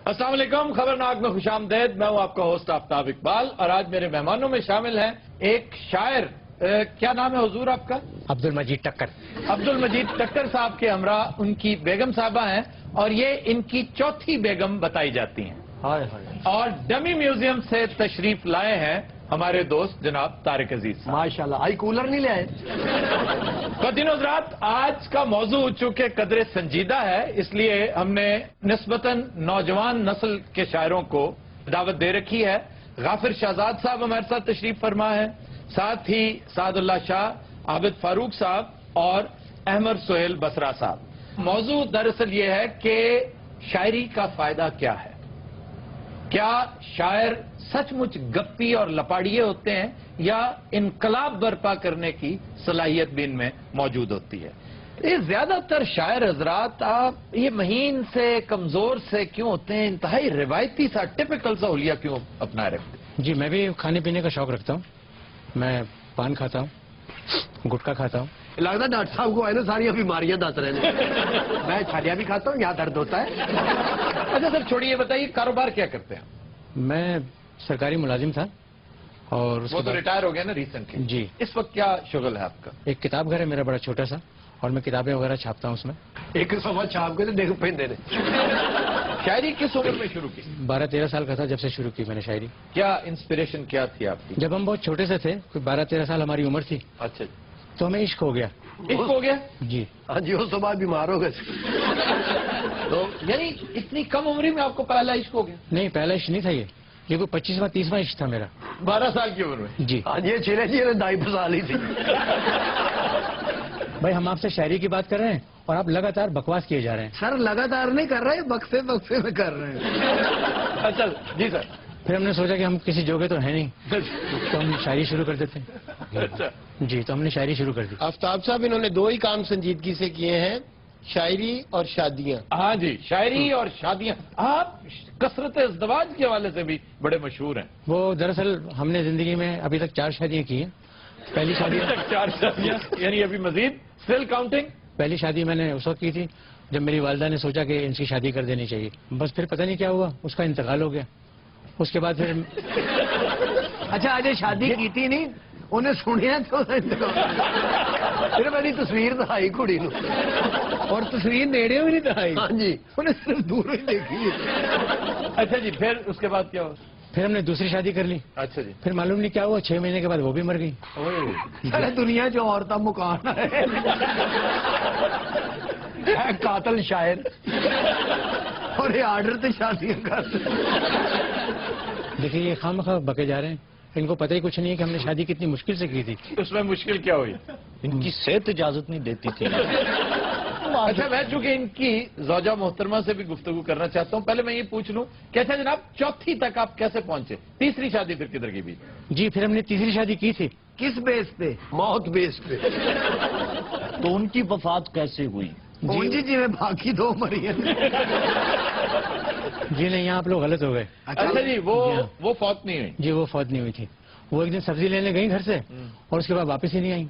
السلام علیکم، خبرناک میں خوش آمدید. میں ہوں آپ کا ہوسٹ آفتاب اقبال اور آج میرے مہمانوں میں شامل ہیں ایک شاعر. کیا نام ہے حضور آپ کا؟ عبد المجید ٹکر. عبد المجید ٹکر صاحب کے ہمراہ ان کی بیگم صاحبہ ہیں اور یہ ان کی چوتھی بیگم بتائی جاتی ہیں. اور ڈمی میوزیم سے تشریف لائے ہیں ہمارے دوست جناب طارق عزیز. ماشاءاللہ. آئی کولر نہیں لے آئے؟ خواتین حضرات، آج کا موضوع چونکہ قدر سنجیدہ ہے اس لیے ہم نے نسبتاً نوجوان نسل کے شاعروں کو دعوت دے رکھی ہے. غافر شہزاد صاحب ہمارے ساتھ تشریف فرما ہے، ساتھ ہی سعد اللہ شاہ، عابد فاروق صاحب اور احمد سہیل بسرا صاحب. موضوع دراصل یہ ہے کہ شاعری کا فائدہ کیا ہے. کیا شاعر سچ مچ گپی اور لپاڑیے ہوتے ہیں یا انقلاب برپا کرنے کی صلاحیت بھی ان میں موجود ہوتی ہے؟ یہ زیادہ تر شاعر حضرات آپ یہ مہین سے کمزور سے کیوں ہوتے ہیں؟ انتہائی روایتی سا ٹپیکل سا حلیہ کیوں اپنا رکھتے ہیں؟ جی میں بھی کھانے پینے کا شوق رکھتا ہوں. میں پان کھاتا ہوں، گٹکا کھاتا ہوں. لگتا ہے ڈاکٹر صاحب کو ہے نا ساری بیماریاں دس رہے ہیں. میں چھالیاں بھی کھاتا ہوں، یہاں درد ہوتا ہے. اچھا سر چھوڑیے، بتائیے کاروبار کیا کرتے ہیں؟ میں سرکاری ملازم تھا اور اس وہ کے تو بعد ریٹائر ہو گیا نا ریسنٹلی. جی. اس وقت کیا شغل ہے آپ کا؟ ایک کتاب گھر ہے میرا بڑا چھوٹا سا اور میں کتابیں وغیرہ چھاپتا ہوں اس میں. ایک سوا چھاپ کے دیکھ پہ دے شاعری کس عمر میں شروع کی؟ 12-13 سال کا تھا جب سے شروع کی میں نے شاعری. کیا انسپریشن کیا تھی آپ کی؟ جب ہم بہت چھوٹے سے تھے، کوئی 12-13 سال ہماری عمر تھی، اچھا تو ہمیں عشق ہو گیا. عشق ہو گیا؟ جی. ہاں جی، اس بعد بیمار ہو گئے. تو یعنی اتنی کم عمری میں آپ کو پہلا عشق ہو گیا؟ نہیں، پہلا عشق نہیں تھا یہ کوئی 25واں-30واں عشق تھا میرا. 12 سال کی عمر میں؟ جی. ہاں جی، چھیلے جی دائی پھسا لی تھی. بھائی ہم آپ سے شاعری کی بات کر رہے ہیں اور آپ لگاتار بکواس کیے جا رہے ہیں. سر لگاتار نہیں کر رہے، وقفے وقفے میں کر رہے ہیں. اچھا جی سر. پھر ہم نے سوچا کہ ہم کسی جوگے تو ہیں نہیں تو ہم شاعری شروع کر دیتے ہیں. اچھا جی، تو ہم نے شاعری شروع کر دی. آفتاب صاحب انہوں نے دو ہی کام سنجیدگی سے کیے ہیں، شاعری اور شادیاں. ہاں جی، شاعری اور شادیاں. آپ کثرت ازدواج کے حوالے سے بھی بڑے مشہور ہیں. وہ دراصل ہم نے زندگی میں ابھی تک 4 شادیاں کی ہیں. پہلی شادی 4 شادیاں یعنی ابھی مزید اسٹل کاؤنٹنگ. پہلی شادی میں نے اس وقت کی تھی جب میری والدہ نے سوچا کہ ان کی شادی کر دینی چاہیے. بس پھر پتہ نہیں کیا ہوا، اس کا انتقال ہو گیا. اس کے بعد پھر اچھا آج شادی کی تھی نہیں انہیں سنیا تو پھر میری تصویر دکھائی کڑی نو اور تصویر نیڑے بھی نہیں دکھائی. ہاں جی، انہیں صرف دور ہی دیکھی. اچھا جی، پھر اس کے بعد کیا ہوا؟ پھر ہم نے دوسری شادی کر لی. اچھا جی. پھر معلوم نہیں کیا ہوا، 6 مہینے کے بعد وہ بھی مر گئی. ارے دنیا جو عورتیں مکان ہے قاتل شاعر اور یہ آرڈر تے شادیاں کرتے. دیکھیے یہ خواہ بکے جا رہے ہیں، ان کو پتہ ہی کچھ نہیں ہے کہ ہم نے شادی کتنی مشکل سے کی تھی. اس میں مشکل کیا ہوئی؟ ان کی صحت اجازت نہیں دیتی تھی. اچھا میں چونکہ ان کی زوجہ محترمہ سے بھی گفتگو کرنا چاہتا ہوں، پہلے میں یہ پوچھ لوں کہ اچھا جناب چوتھی تک آپ کیسے پہنچے؟ تیسری شادی پھر کدھر کی بھی؟ جی پھر ہم نے تیسری شادی کی تھی. کس بیس پہ؟ موت بیس پہ. تو ان کی وفات کیسے ہوئی؟ جی میں باقی 2 مری ہیں. جی نہیں، یہاں آپ لوگ غلط ہو گئے. اچھا جی، وہ فوت نہیں ہوئی؟ جی وہ فوت نہیں ہوئی تھی. وہ ایک دن سبزی لینے گئی گھر سے اور اس کے بعد واپس ہی نہیں آئی.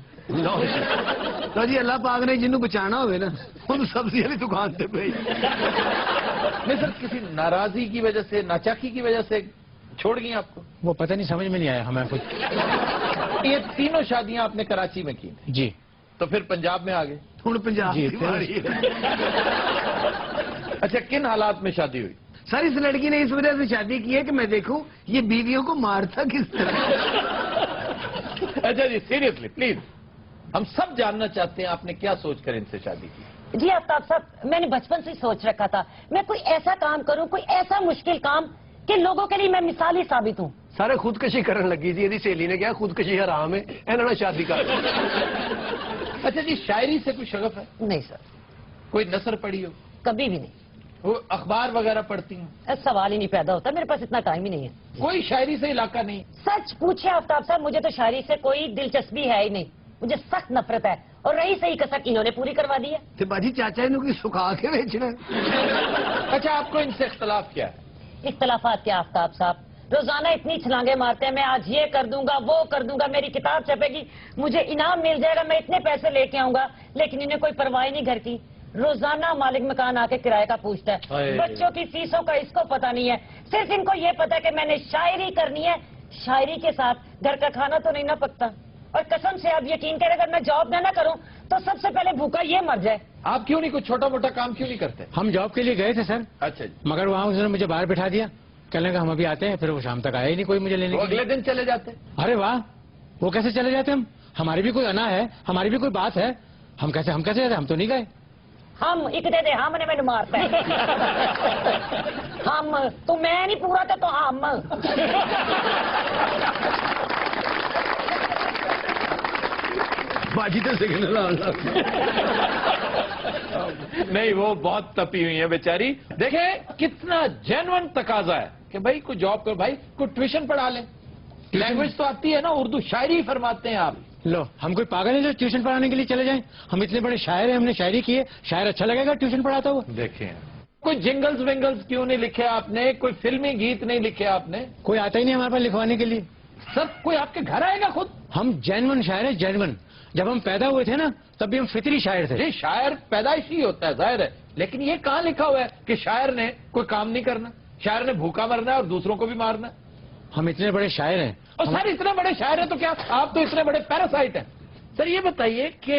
تو جی اللہ پاک نے جنوں بچانا ہوئے نا ان سبزی والی دکان پہ بھیج. نہیں سر، کسی ناراضی کی وجہ سے، ناچاکی کی وجہ سے چھوڑ گئی آپ کو؟ وہ پتہ نہیں، سمجھ میں نہیں آیا ہمیں کچھ. یہ تینوں شادیاں آپ نے کراچی میں کی؟ جی. تو پھر پنجاب میں آ گئے؟ ہوں پنجاب جی، کی باری ہے. اچھا کن حالات میں شادی ہوئی؟ سر اس لڑکی نے اس وجہ سے شادی کی ہے کہ میں دیکھوں یہ بیویوں کو مارتا کس طرح. اچھا جی سیریسلی پلیز، ہم سب جاننا چاہتے ہیں آپ نے کیا سوچ کر ان سے شادی کی؟ جی آفتاب صاحب، میں نے بچپن سے ہی سوچ رکھا تھا میں کوئی ایسا کام کروں، کوئی ایسا مشکل کام کہ لوگوں کے لیے میں مثالی ثابت ہوں. سارے خودکشی کرن لگی تھی، یہ سہیلی نے کہا خودکشی حرام ہے، انہوں نے شادی کر. اچھا جی، شاعری سے کوئی شغف ہے؟ نہیں سر، کوئی نثر پڑھی ہو؟ کبھی بھی نہیں. وہ اخبار وغیرہ پڑھتی ہیں؟ سوال ہی نہیں پیدا ہوتا، میرے پاس اتنا ٹائم ہی نہیں ہے. کوئی شاعری سے علاقہ نہیں؟ سچ پوچھے آفتاب صاحب، مجھے تو شاعری سے کوئی دلچسپی ہے ہی نہیں. مجھے سخت نفرت ہے اور رہی صحیح کسر انہوں نے پوری کروا دی ہے. تو باجی چاچا انہوں کی سکھا کے بیچنا. اچھا آپ کو ان سے اختلاف کیا ہے؟ اختلافات کیا آفتاب صاحب، روزانہ اتنی چھلانگیں مارتے ہیں، میں آج یہ کر دوں گا وہ کر دوں گا، میری کتاب چھپے گی، مجھے انعام مل جائے گا، میں اتنے پیسے لے کے آؤں گا، لیکن انہیں کوئی پرواہ نہیں گھر کی. रोजाना मालिक मकान आके किराए का पूछता है, अरे। बच्चों की फीसों का इसको पता नहीं है, सिर्फ इनको ये पता है कि मैंने शायरी करनी है, शायरी के साथ घर का खाना तो नहीं ना पकता। और कसम से आप यकीन करें, अगर मैं जॉब ना करूं तो सबसे पहले भूखा ये मर जाए। आप क्यों नहीं कुछ छोटा मोटा काम क्यों नहीं करते? हम जॉब के लिए गए थे सर, अच्छा जी, मगर वहाँ उसने मुझे बाहर बिठा दिया, कहने का हम अभी आते हैं, फिर वो शाम तक आया ही नहीं कोई मुझे लेने वो के लिए। अगले दिन चले जाते। अरे वाह, वो कैसे चले जाते हम? हमारी भी कोई अना है, हमारी भी कोई बात है, हम कैसे जाते? हम तो नहीं गए। हम एक दे दे, हमने मैंने मारता है। हम तो मैं नहीं पूरा तो हम। बाजी तो सिग्नल नहीं, वो बहुत तपी हुई है बेचारी। देखें कितना जेन्युइन तकाजा है कि भाई कोई जॉब कर, भाई कोई ट्यूशन पढ़ा ले, लैंग्वेज तो आती है ना, उर्दू शायरी फरमाते हैं आप। लो, हम कोई पागल है जो ट्यूशन पढ़ाने के लिए चले जाएं? हम इतने बड़े शायर हैं, हमने शायरी की है, शायर अच्छा लगेगा ट्यूशन पढ़ाता हुआ? देखें कोई जिंगल्स विंगल्स क्यों नहीं लिखे आपने, कोई फिल्मी गीत नहीं लिखे आपने, कोई आता ही नहीं हमारे पास लिखवाने के लिए। सब कोई आपके घर आएगा खुद। हम जेन्युइन शायर है, जेन्युइन। जब हम पैदा हुए थे ना, तब भी हम फितरी शायर थे। जी, शायर पैदाइशी होता है, जाहिर है, लेकिन ये कहाँ लिखा हुआ है कि शायर ने कोई काम नहीं करना, शायर ने भूखा मरना है और दूसरों को भी मारना है। हम इतने बड़े शायर हैं। और सर इतने बड़े शायर हैं तो क्या आप तो इतने बड़े पैरासाइट हैं? सर ये बताइए कि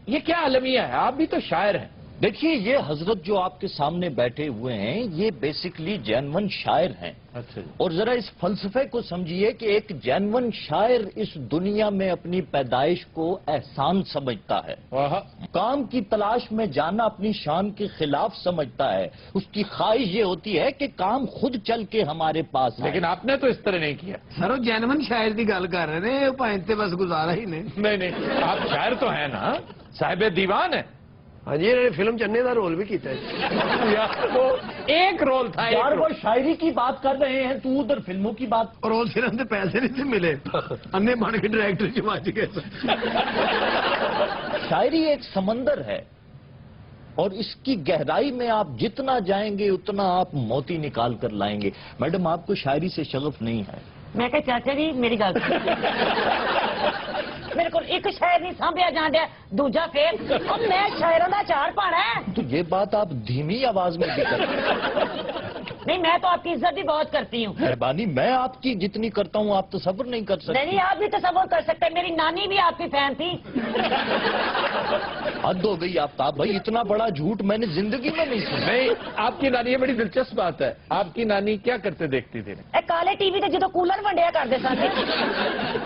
ये क्या अलमिया है, आप भी तो शायर हैं। देखिए, ये हजरत जो आपके सामने बैठे हुए हैं, ये बेसिकली जेन्युइन शायर हैं। अच्छा जी। और जरा इस फलसफे को समझिए कि एक जेन्युइन शायर इस दुनिया में अपनी पैदाइश को एहसान समझता है, वाह, काम की तलाश में जाना अपनी शान के खिलाफ समझता है। उसकी ख्वाहिश ये होती है कि काम खुद चल के हमारे पास आए। लेकिन आपने तो इस तरह नहीं किया। सर वो जैनमन शायर की गल कर रहे ने, भाई बस गुजारा ही ने। नहीं, आप शायर तो हैं ना, साहिब दीवान है। हाँ जी, इन्होंने फिल्म चन्ने का रोल भी किया है। यार वो एक रोल था, यार एक वो रोल। शायरी की बात कर रहे हैं, तू उधर फिल्मों की बात। और उस फिल्म से पैसे नहीं थे मिले, अन्ने बन के डायरेक्टर से बच गए। शायरी एक समंदर है और इसकी गहराई में आप जितना जाएंगे उतना आप मोती निकाल कर लाएंगे। मैडम, आपको शायरी से शगफ नहीं है? मैं कहा चाचा जी मेरी गल मेरे को एक शायर नहीं सांभिया जान दिया, दूजा फेर अब मैं शायरों का चार पाना है। तो ये बात आप धीमी आवाज में भी करें। नहीं, मैं तो आपकी इज्जत भी बहुत करती हूँ। मेहरबानी, मैं आपकी जितनी करता हूँ आप तो सब्र नहीं कर सकते। नहीं, आप भी तसव्वुर कर सकते हैं, मेरी नानी भी आपकी फैन थी। हद हो गई आफ्ताब भाई, इतना बड़ा झूठ मैंने जिंदगी में नहीं सुना। नहीं, आपकी नानी, ये बड़ी दिलचस्प बात है, आपकी नानी क्या करते देखती थी? ए काले टीवी ते जो कूलर वंडिया करते सन।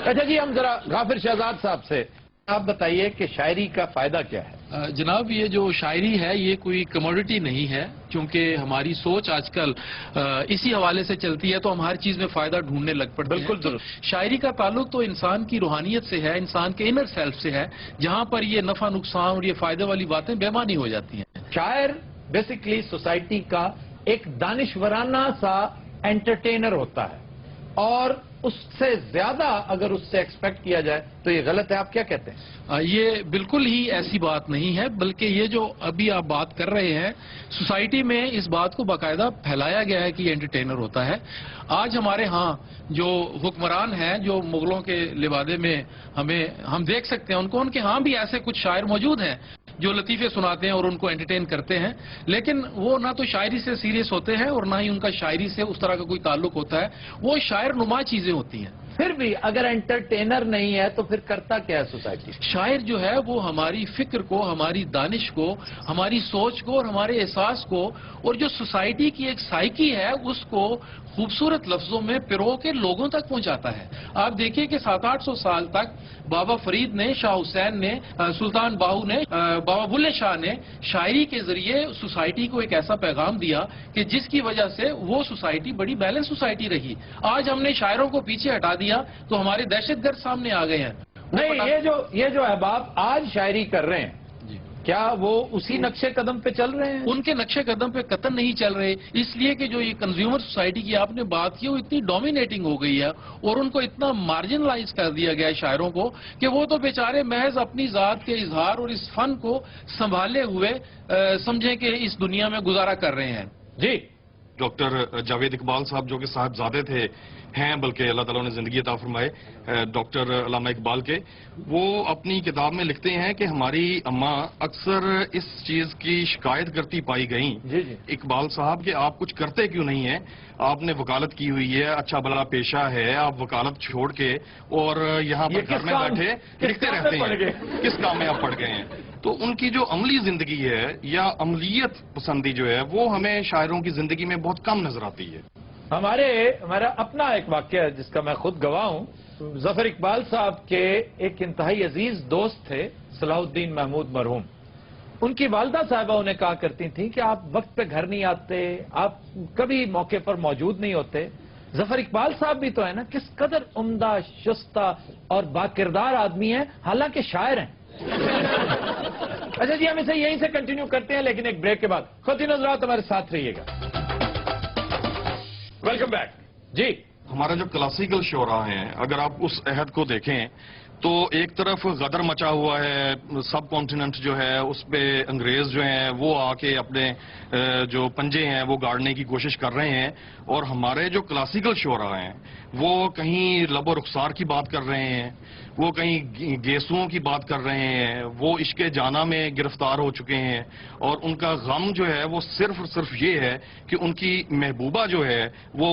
अच्छा जी, हम जरा गाफिर शहजाद साहब से आप बताइए कि शायरी का फायदा क्या है? जनाब, ये जो शायरी है ये कोई कमोडिटी नहीं है, क्योंकि हमारी सोच आजकल इसी हवाले से चलती है, तो हम हर चीज में फायदा ढूंढने लग पड़ते हैं। बिल्कुल तो दुरुस्त। शायरी का ताल्लुक तो इंसान की रूहानियत से है, इंसान के इनर सेल्फ से है, जहां पर ये नफा नुकसान और ये फायदे वाली बातें बेमानी हो जाती हैं। शायर बेसिकली सोसाइटी का एक दानिशवराना सा एंटरटेनर होता है, और उससे ज्यादा अगर उससे एक्सपेक्ट किया जाए तो ये गलत है। आप क्या कहते हैं? ये बिल्कुल ही ऐसी बात नहीं है, बल्कि ये जो अभी आप बात कर रहे हैं, सोसाइटी में इस बात को बाकायदा फैलाया गया है कि एंटरटेनर होता है। आज हमारे यहाँ जो हुक्मरान हैं, जो मुगलों के लिबादे में हम देख सकते हैं उनको, उनके यहाँ भी ऐसे कुछ शायर मौजूद हैं जो लतीफे सुनाते हैं और उनको एंटरटेन करते हैं, लेकिन वो ना तो शायरी से सीरियस होते हैं और ना ही उनका शायरी से उस तरह का कोई ताल्लुक होता है। वो शायर नुमा चीजें होती हैं। फिर भी अगर एंटरटेनर नहीं है तो फिर करता क्या है सोसाइटी? शायर जो है वो हमारी फिक्र को, हमारी दानिश को, हमारी सोच को और हमारे एहसास को, और जो सोसाइटी की एक साइकी है उसको खूबसूरत लफ्जों में पिरो के लोगों तक पहुंचाता है। आप देखिए कि 700-800 साल तक बाबा फरीद ने, शाह हुसैन ने, सुल्तान बाहू ने, बाबा बुल्ले शाह ने शायरी के जरिए सोसाइटी को एक ऐसा पैगाम दिया कि जिसकी वजह से वो सोसाइटी बड़ी बैलेंस सोसाइटी रही। आज हमने शायरों को पीछे हटा दिया तो हमारे दहशतगर्द सामने आ गए हैं। नहीं, ये जो अहबाब आज शायरी कर रहे हैं, क्या वो उसी नक्शे कदम पे चल रहे हैं? उनके नक्शे कदम पे कतन नहीं चल रहे, इसलिए कि जो ये कंज्यूमर सोसाइटी की आपने बात की वो इतनी डोमिनेटिंग हो गई है और उनको इतना मार्जिनलाइज कर दिया गया है शायरों को कि वो तो बेचारे महज अपनी जात के इजहार और इस फन को संभाले हुए समझें कि इस दुनिया में गुजारा कर रहे हैं। जी, डॉक्टर जावेद इकबाल साहब जो कि साहबजादे थे हैं, बल्कि अल्लाह ताला ने जिंदगी अता फरमाए डॉक्टर अल्लामा इकबाल के, वो अपनी किताब में लिखते हैं कि हमारी अम्मा अक्सर इस चीज की शिकायत करती पाई गई, इकबाल साहब कि आप कुछ करते क्यों नहीं हैं, आपने वकालत की हुई है, अच्छा भला पेशा है, आप वकालत छोड़ के और यहाँ पर घर में बैठे लिखते रहते हैं, किस काम में आप पड़ गए हैं। तो उनकी जो अमली जिंदगी है या अमलियत पसंदी जो है वो हमें शायरों की जिंदगी में बहुत कम नजर आती है। हमारा अपना एक वाक्य है जिसका मैं खुद गवाह हूं। जफर इकबाल साहब के एक इंतहाई अजीज दोस्त थे सलाहुद्दीन महमूद मरहूम। उनकी वालदा साहिबा उन्हें कहा करती थी कि आप वक्त पे घर नहीं आते, आप कभी मौके पर मौजूद नहीं होते। जफर इकबाल साहब भी तो है ना, किस कदर उम्दा, शुस्ता और बाकिरदार आदमी है, हालांकि शायर हैं। अच्छा जी, हम इसे यहीं से कंटिन्यू करते हैं, लेकिन एक ब्रेक के बाद। ख़ुद हज़रात हमारे साथ रहिएगा। वेलकम बैक जी। हमारा जो क्लासिकल शोरा हैं, अगर आप उस अहद को देखें तो एक तरफ गदर मचा हुआ है, सब कॉन्टिनेंट जो है उस पे अंग्रेज जो हैं वो आके अपने जो पंजे हैं वो गाड़ने की कोशिश कर रहे हैं, और हमारे जो क्लासिकल शोरा हैं वो कहीं लबो रुखसार की बात कर रहे हैं, वो कहीं गेसुओं की बात कर रहे हैं, वो इश्के जाना में गिरफ्तार हो चुके हैं, और उनका गम जो है वो सिर्फ और सिर्फ ये है कि उनकी महबूबा जो है वो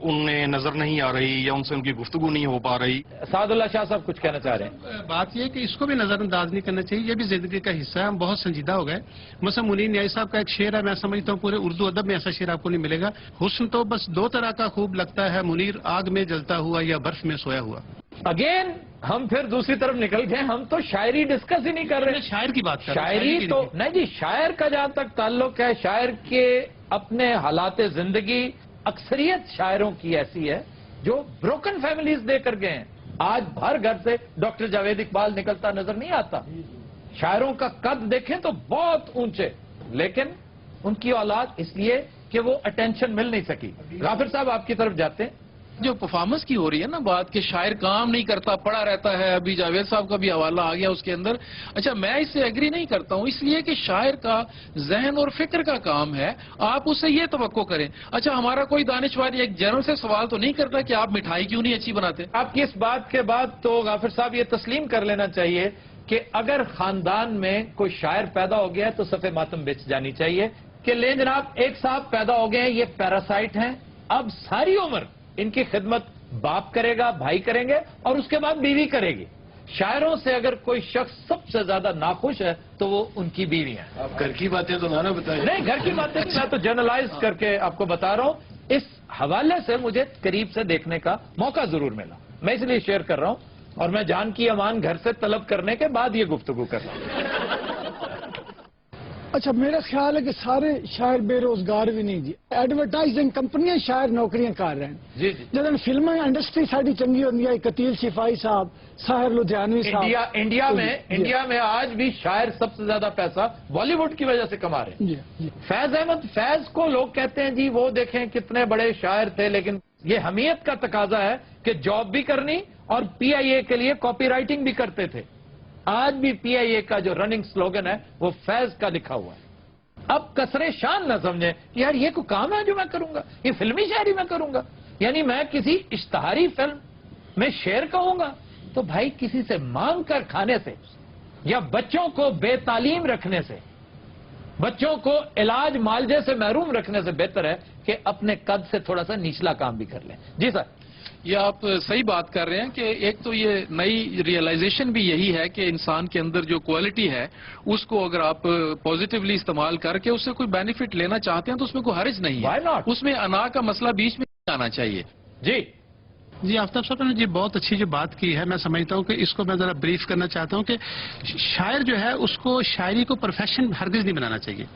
उन्हें नजर नहीं आ रही या उनसे उनकी गुफ्तगू नहीं हो पा रही। सादुल्ला शाह साहब कुछ कहना चाह रहे हैं। बात यह है कि इसको भी नजरअंदाज नहीं करना चाहिए, ये भी जिंदगी का हिस्सा है, हम बहुत संजीदा हो गए। मसलन मुनीर न्याई साहब का एक शेर है, मैं समझता हूँ पूरे उर्दू अदब में ऐसा शेर आपको नहीं मिलेगा, हुस्न तो बस दो तरह का खूब लगता है, मुनीर आग में जलता हुआ या बर्फ में सोया हुआ। अगेन हम फिर दूसरी तरफ निकल गए, हम तो शायरी डिस्कस ही नहीं कर रहे। शायर की बात कर रहे हैं, शायरी तो नहीं जी, शायर का जहां तक ताल्लुक है, शायर के अपने हालात जिंदगी, अक्सरियत शायरों की ऐसी है जो ब्रोकन फैमिलीज देकर गए हैं। आज हर घर से डॉक्टर जावेद इकबाल निकलता नजर नहीं आता। शायरों का कद देखें तो बहुत ऊंचे, लेकिन उनकी औलाद इसलिए कि वो अटेंशन मिल नहीं सकी। गाफिर साहब आपकी तरफ जाते हैं। जो परफॉर्मेंस की हो रही है ना बात कि शायर काम नहीं करता, पड़ा रहता है, अभी जावेद साहब का भी हवाला आ गया उसके अंदर। अच्छा, मैं इससे एग्री नहीं करता हूं, इसलिए कि शायर का जहन और फिक्र का काम है, आप उससे ये तवक्को करें। अच्छा, हमारा कोई दानिशवर एक जनरल से सवाल तो नहीं करता कि आप मिठाई क्यों नहीं अच्छी बनाते। आपकी इस बात के बाद तो गाफिर साहब ये तस्लीम कर लेना चाहिए कि अगर खानदान में कोई शायर पैदा हो गया है तो सफे मातम बिछ जानी चाहिए कि ले जनाब एक साहब पैदा हो गए हैं, ये पैरासाइट हैं, अब सारी उम्र इनकी खिदमत बाप करेगा, भाई करेंगे और उसके बाद बीवी करेगी। शायरों से अगर कोई शख्स सबसे ज्यादा नाखुश है तो वो उनकी बीवी है। आप घर की बातें तो ना बताएं। नहीं, घर की बातें मैं तो जनरलाइज करके आपको बता रहा हूं। इस हवाले से मुझे करीब से देखने का मौका जरूर मिला, मैं इसलिए शेयर कर रहा हूं, और मैं जान की अमान घर से तलब करने के बाद ये गुफ्तगू कर रहा हूं। अच्छा, मेरा ख्याल है कि सारे शायर बेरोजगार भी नहीं जी, एडवर्टाइजिंग कंपनियां शायर नौकरियां कर रहे हैं जी। जब फिल्म इंडस्ट्री साड़ी चंगी होती है, कतील सिपाही साहब, साहिर लुधियानवी साहब, इंडिया में आज भी शायर सबसे ज्यादा पैसा बॉलीवुड की वजह से कमा रहे हैं। जी। फैज अहमद फैज को लोग कहते हैं जी वो देखें कितने बड़े शायर थे, लेकिन ये हमीयत का तकाजा है कि जॉब भी करनी और पीआईए के लिए कॉपी राइटिंग भी करते थे। आज भी पीआईए का जो रनिंग स्लोगन है वो फैज का लिखा हुआ है। अब कसरे शान न समझे कि यार ये कोई काम है जो मैं करूंगा, ये फिल्मी शायरी मैं करूंगा, यानी मैं किसी इश्तहारी फिल्म में शेर कहूंगा तो भाई किसी से मांग कर खाने से या बच्चों को बेतालीम रखने से, बच्चों को इलाज मालजे से महरूम रखने से बेहतर है कि अपने कद से थोड़ा सा निचला काम भी कर लें। जी सर, ये आप सही बात कर रहे हैं कि एक तो ये नई रियलाइजेशन भी यही है कि इंसान के अंदर जो क्वालिटी है उसको अगर आप पॉजिटिवली इस्तेमाल करके उससे कोई बेनिफिट लेना चाहते हैं तो उसमें कोई हर्ज नहीं है, उसमें अना का मसला बीच में आना चाहिए। जी आफ्ताब साहब ने जी बहुत अच्छी जो बात की है, मैं समझता हूँ कि इसको मैं जरा ब्रीफ करना चाहता हूँ कि शायर जो है उसको शायरी को प्रोफेशन हरगिज नहीं बनाना चाहिए,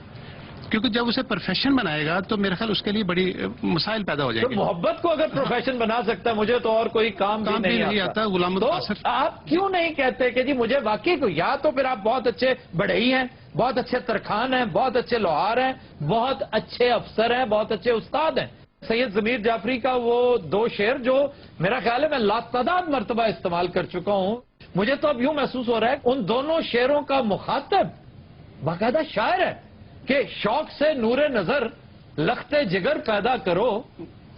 क्योंकि जब उसे प्रोफेशन बनाएगा तो मेरे ख्याल उसके लिए बड़ी मसाइल पैदा हो जाएंगे। तो मोहब्बत को अगर प्रोफेशन बना सकता है, मुझे तो और कोई काम भी नहीं आता। गुलाम तो आप क्यों नहीं कहते कि जी मुझे वाकई को, या तो फिर आप बहुत अच्छे बढ़ई हैं, बहुत अच्छे तरखान हैं, बहुत अच्छे लोहार हैं, बहुत अच्छे अफसर हैं, बहुत अच्छे उस्ताद हैं। सैयद जमीर जाफरी का वो दो शेर जो मेरा ख्याल है मैं लातादाद मरतबा इस्तेमाल कर चुका हूं, मुझे तो अब यूं महसूस हो रहा है उन दोनों शेरों का मुखातब बाकायदा शायर है कि शौक से नूरे नजर लखते जिगर पैदा करो,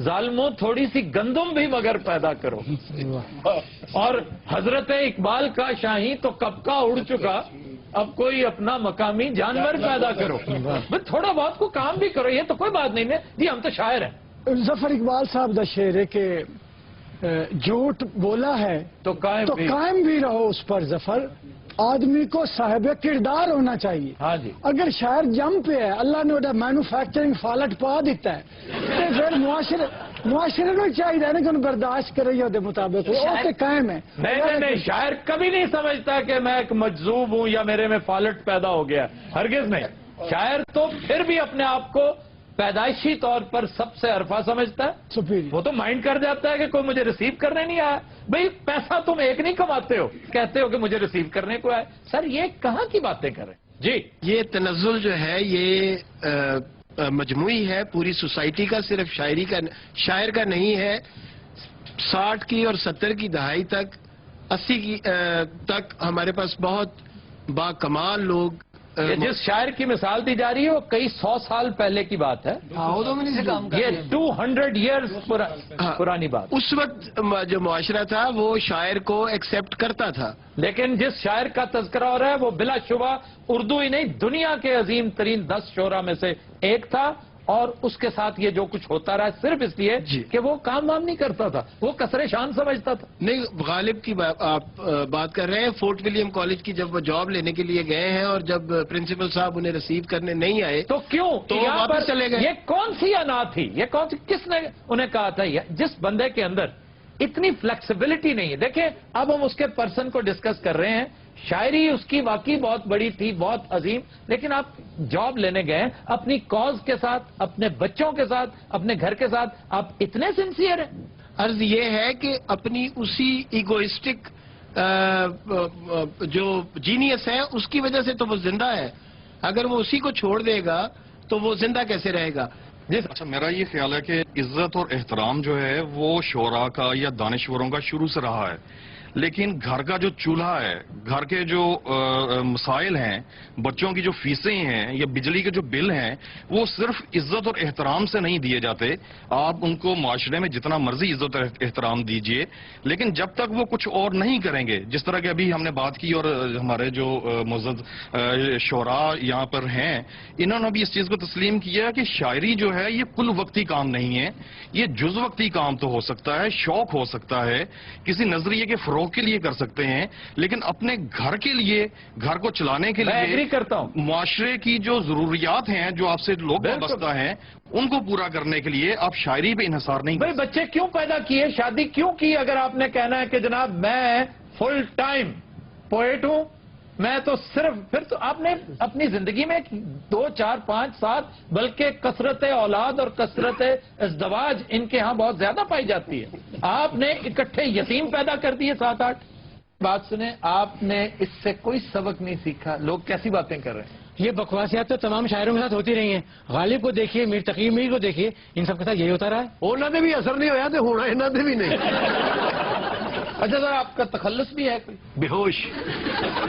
जालिमों थोड़ी सी गंदुम भी मगर पैदा करो। और हजरत इकबाल का शाही तो कब का उड़ चुका, अब कोई अपना मकामी जानवर पैदा करो। भाई थोड़ा बहुत को काम भी करो, ये तो कोई बात नहीं है जी, हम तो शायर हैं। जफर इकबाल साहब का शेर है कि झूठ बोला है तो कायम भी रहो उस पर जफर, आदमी को साहिब किरदार होना चाहिए। हाँ जी। अगर शायर जम पे है, अल्लाह ने उड़ा मैन्युफैक्चरिंग फालट पा दिता है, तो फिर मुआशरे को चाहिए ना कि उन्हें बर्दाश्त करे ਉਹਦੇ मुताबिक वो कायम है। नहीं, शायर कभी नहीं समझता कि मैं एक मजजूब हूं या मेरे में फालट पैदा हो गया, हरगिज नहीं। शायर तो फिर भी अपने आप को पैदाइशी तौर पर सबसे अरफा समझता है। वो तो माइंड कर जाता है कि कोई मुझे रिसीव करने नहीं आया। भाई पैसा तुम एक नहीं कमाते हो, कहते हो कि मुझे रिसीव करने को आए। सर ये कहाँ की बातें कर रहे हैं जी? ये तनज़्ज़ुल जो है ये मजमूई है पूरी सोसाइटी का, सिर्फ शायर का नहीं है। 60 की और 70 की दहाई तक, 80 की तक हमारे पास बहुत बाकमाल लोग। जिस शायर की मिसाल दी जा रही है वो कई 100 साल पहले की बात है। ये 200 ईयर्स पुरानी बात। उस वक्त जो मुआशरा था वो शायर को एक्सेप्ट करता था। लेकिन जिस शायर का तज़किरा हो रहा है वो बिलाशुबा उर्दू ही नहीं दुनिया के अजीम तरीन 10 शोरा में से एक था, और उसके साथ ये जो कुछ होता रहा सिर्फ इसलिए कि वो काम वाम नहीं करता था, वो कसरे शान समझता था। नहीं, गालिब की आप बात कर रहे हैं। फोर्ट विलियम कॉलेज की जब वो जॉब लेने के लिए गए हैं और जब प्रिंसिपल साहब उन्हें रिसीव करने नहीं आए तो क्यों तो वापस चले गए। ये कौन सी अना थी, ये कौन सी, किसने उन्हें कहा था? जिस बंदे के अंदर इतनी फ्लेक्सिबिलिटी नहीं है। देखें अब हम उसके पर्सन को डिस्कस कर रहे हैं, शायरी उसकी वाकई बहुत बड़ी थी, बहुत अजीम, लेकिन आप जॉब लेने गए अपनी कॉज के साथ, अपने बच्चों के साथ, अपने घर के साथ, आप इतने सिंसियर हैं। अर्ज ये है कि अपनी उसी इगोइस्टिक जो जीनियस है उसकी वजह से तो वो जिंदा है, अगर वो उसी को छोड़ देगा तो वो जिंदा कैसे रहेगा? अच्छा, मेरा ये ख्याल है कि इज्जत और एहतराम जो है वो शोरा का या दानिश्वरों का शुरू से रहा है, लेकिन घर का जो चूल्हा है, घर के जो मसाइल हैं, बच्चों की जो फीसें हैं या बिजली के जो बिल हैं, वो सिर्फ इज्जत और एहतराम से नहीं दिए जाते। आप उनको माशरे में जितना मर्जी इज्जत और एहतराम दीजिए, लेकिन जब तक वो कुछ और नहीं करेंगे, जिस तरह की अभी हमने बात की और हमारे जो मुअज़्ज़ज़ शोरा यहाँ पर हैं, इन्होंने भी इस चीज को तस्लीम किया कि शायरी जो है ये कुल वक्ती काम नहीं है, ये जुज़ वक्ती काम तो हो सकता है, शौक हो सकता है, किसी नजरिए के फरोग के लिए कर सकते हैं, लेकिन अपने घर के लिए, घर को चलाने के लिए, एग्री करता हूं, मुआशरे की जो जरूरियात हैं, जो आपसे लोग वाबस्ता हैं, उनको पूरा करने के लिए आप शायरी पे इन्हिसार नहीं। भाई बच्चे क्यों पैदा किए, शादी क्यों की? अगर आपने कहना है कि जनाब मैं फुल टाइम पोएट हूं, मैं तो सिर्फ, फिर तो आपने अपनी जिंदगी में 2, 4, 5, 7 बल्कि कसरत औलाद और कसरत इज़्दवाज इनके यहाँ बहुत ज्यादा पाई जाती है। आपने इकट्ठे यतीम पैदा कर दिए 7, 8। बात सुने, आपने इससे कोई सबक नहीं सीखा। लोग कैसी बातें कर रहे हैं? ये बकवासियात तो तमाम शायरों के साथ होती रही हैं। गालिब को देखिए, मीर तकी मीर को देखिए, इन सब के साथ यही होता रहा है। उन्होंने भी असर नहीं होया तो होना इन्होंने भी नहीं। अच्छा सर, आपका तखल्लुस भी है कोई? बेहोश।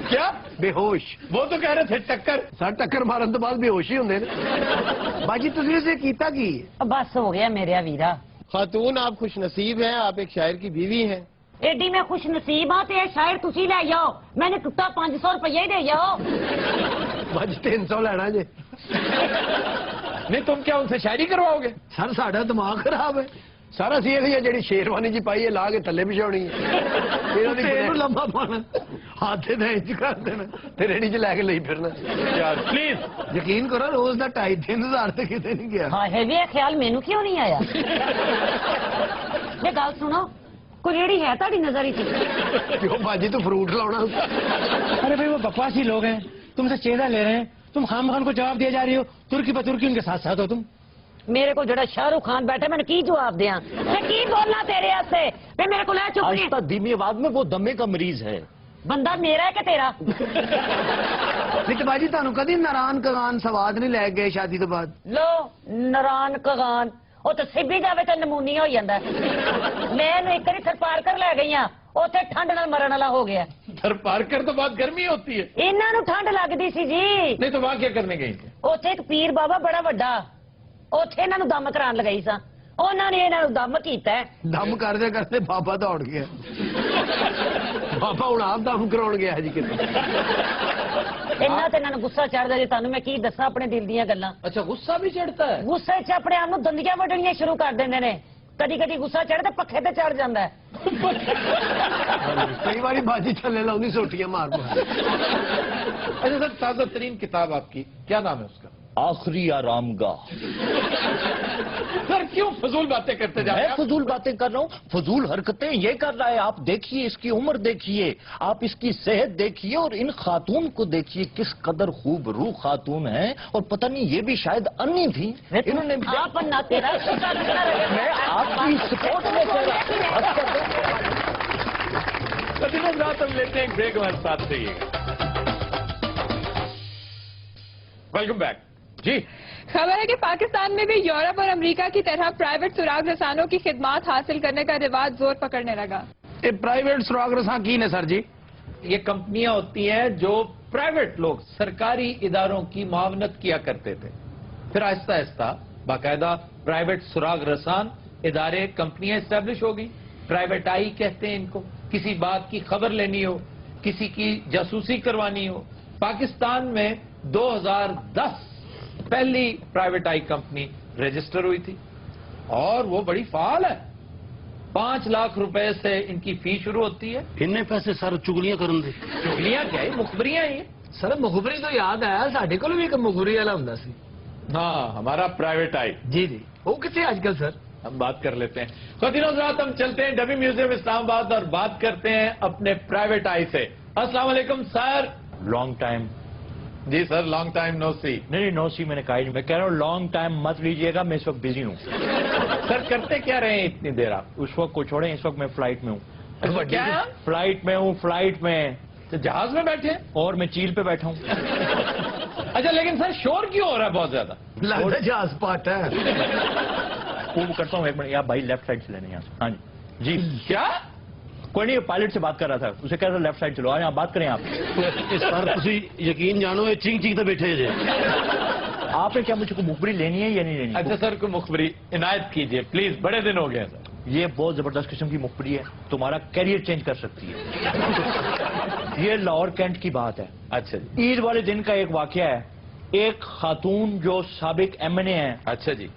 क्या बेहोश? वो तो कह रहे थे टक्कर। सर टक्कर मारन तो बाद बेहोश ही होंगे ना। बाजी तुझे से कीता की? बस हो गया मेरे वीरा। खातून आप खुश नसीब हैं, आप एक शायर की बीवी हैं। एडी मैं खुश नसीब हाँ तो शायर तुसी ले जाओ, मैंने टुटा 500 रुपया ही दे जाओ। बाजी 300 लेना जे। नहीं तुम क्या उनसे शायरी करवाओगे? सर साड़ा दिमाग खराब है। सारा सी जी शेरवानी जी पाई है ला के थले बिछानी है, लंबा पाना, हाथे इंच कर देना, रेडी च लैके ले फिरना। यार प्लीज यकीन करो, रोज का 2,500-3,000 तो कितने नहीं गया। हाँ है भी ख्याल मैनू क्यों नहीं आया? ये गल सुनो, कोई रेडी है ताड़ी नजर ही? क्यों बाजी तू फ्रूट लाना? अरे भाई वो बकवासी लोग हैं, तुमसे चेहरा ले रहे हैं, तुम खाम खान को जवाब दिए जा रही हो, तुर्की पर तुर्की उनके साथ साथ हो तुम। मेरे को जड़ा शाहरुख खान बैठे, मैंने की जवाब दिया? मैं की बोलना तेरे वास्ते? मैं मेरे को ले चुप नहीं। आहिस्ता धीमी आवाज में, वो दमे का मरीज है। बंदा मेरा है कि तेरा? नहीं तो बाजी थानू कदी नारान कगान सवाद नहीं लै गए शादी तो बाद? लो नारान कगान वो तो सिब्बी जावे तो नमूनिया हो जाता। मैं एक बार थरपार कर लै गई हाँ, उथे ठंड नाल मरण वाला हो गया। थरपार कर तो बहुत गर्मी होती है। इन्हां नू ठंड लगदी सी जी। नहीं तो वहां क्या करने गई थी? उथे एक पीर बाबा बड़ा वड्डा, ਉੱਥੇ ਇਹਨਾਂ ਨੂੰ ਦਮ ਕਰਾਉਣ ਲਗਾਈ ਸਾਂ, ਉਹਨਾਂ ਨੇ ਇਹਨਾਂ ਨੂੰ ਦਮ ਕੀਤਾ ਹੈ। ਦਮ ਕਰਦੇ ਕਰਦੇ ਬਾਬਾ ਦੌੜ ਗਿਆ। ਬਾਬਾ ਹੁਣ ਆਪ ਦਮ ਕਰਾਉਣ ਗਿਆ ਜੀ ਕਿਤੇ। ਇੰਨਾ ਤੇ ਇਹਨਾਂ ਨੂੰ ਗੁੱਸਾ ਚੜਦਾ ਜੇ ਤੁਹਾਨੂੰ ਮੈਂ ਕੀ ਦੱਸਾਂ ਆਪਣੇ ਦਿਲ ਦੀਆਂ ਗੱਲਾਂ। अच्छा गुस्सा भी चढ़ता है? ਗੁੱਸੇ 'ਚ ਆਪਣੇ ਆਪ ਨੂੰ ਦੰਦੀਆਂ ਵੱਢਣੀਆਂ ਸ਼ੁਰੂ ਕਰ ਦਿੰਦੇ ਨੇ। ਕਦੀ ਕਦੀ ਗੁੱਸਾ ਚੜਦਾ ਪੱਖੇ ਤੇ ਚੜ ਜਾਂਦਾ ਹੈ। ਕਈ ਵਾਰੀ ਬਾਜੀ ਥੱਲੇ ਲਾਉਂਦੀ ਸੋਟੀਆਂ ਮਾਰ ਮਾਰ। अच्छा सर, ताजा तरीन किताब आपकी क्या नाम है उसका? आखिरी आरामगाह। सर क्यों फजूल बातें करते जा रहे मैं हैं आप? फजूल बातें कर रहा हूँ, फजूल हरकतें ये कर रहा है। आप देखिए, इसकी उम्र देखिए, आप इसकी सेहत देखिए, और इन खातून को देखिए किस कदर खूबरू खातून है। और पता नहीं ये भी शायद अन्नी थी, इन्होंने भी। आप अन्ना तेरा मैं आपकी सपोर्ट में कह रहा तो दिनों रात हम लेते हैं एक ब्रेक, हमारे साथ रहिएगा। वेलकम बैक जी। खबर है कि पाकिस्तान में भी यूरोप और अमेरिका की तरह प्राइवेट सुराग रसानों की खिदमात हासिल करने का रिवाज जोर पकड़ने लगा। ये प्राइवेट सुराग रसां की ने सर जी? ये कंपनियां होती हैं जो प्राइवेट लोग सरकारी इदारों की मुआवनत किया करते थे, फिर आहिस्ता आहिस्ता बाकायदा प्राइवेट सुराग रसान इदारे कंपनियां इस्टेब्लिश हो गई। प्राइवेट आई कहते हैं इनको। किसी बात की खबर लेनी हो, किसी की जासूसी करवानी हो। पाकिस्तान में 2010 पहली प्राइवेट आई कंपनी रजिस्टर हुई थी और वो बड़ी फाल है। 5 लाख रुपए से इनकी फी शुरू होती है। इन्ने पैसे सर चुगलियां करन दे। चुगलियां क्या है, मुखबरियां ही है। सर मुखबरी तो याद आया, साढ़े को भी एक मुखबरी वाला हुंदा सी। हाँ, हमारा प्राइवेट आई। जी जी, वो कितने आजकल सर? हम बात कर लेते हैं। तो दिनों रात हम चलते हैं डबी म्यूजियम इस्लामाबाद और बात करते हैं अपने प्राइवेट आई से। अस्सलाम वालेकुम सर। Long time. जी sir, long time no see. नहीं, नो सी मैंने कहा ही नहीं। मैं कह रहा हूँ लॉन्ग टाइम मत लीजिएगा, मैं इस वक्त बिजी हूँ। सर करते क्या रहे हैं इतनी देर आप? उस वक्त को छोड़ें, इस वक्त मैं फ्लाइट में हूँ। अच्छा, क्या है? फ्लाइट में हूँ, फ्लाइट में। तो जहाज में बैठे हैं? और मैं चील पे बैठा हूँ। अच्छा, लेकिन सर शोर क्यों हो रहा है बहुत ज्यादा? लगता जहाज पाट है। वो करता हूँ, एक मिनट। आप भाई लेफ्ट साइड से लेने यहाँ से। हाँ जी जी। क्या? कोई नहीं, पायलट से बात कर रहा था, उसे कह रहा था लेफ्ट साइड चलो। आज आप बात करें। आप इस पर तुसी यकीन जानो, ये चिंग चिंग तो बैठे जे। आपने क्या मुझको मुखबरी लेनी है या नहीं लेनी? अच्छा सर, को मुखबरी इनायत कीजिए प्लीज, बड़े दिन हो गए हैं सर। ये बहुत जबरदस्त किस्म की मुखबरी है, तुम्हारा कैरियर चेंज कर सकती है। ये लाहौर कैंट की बात है। अच्छा जी। ईद वाले दिन का एक वाकया है। एक खातून जो साबिक एमएनए हैं, अच्छा जी,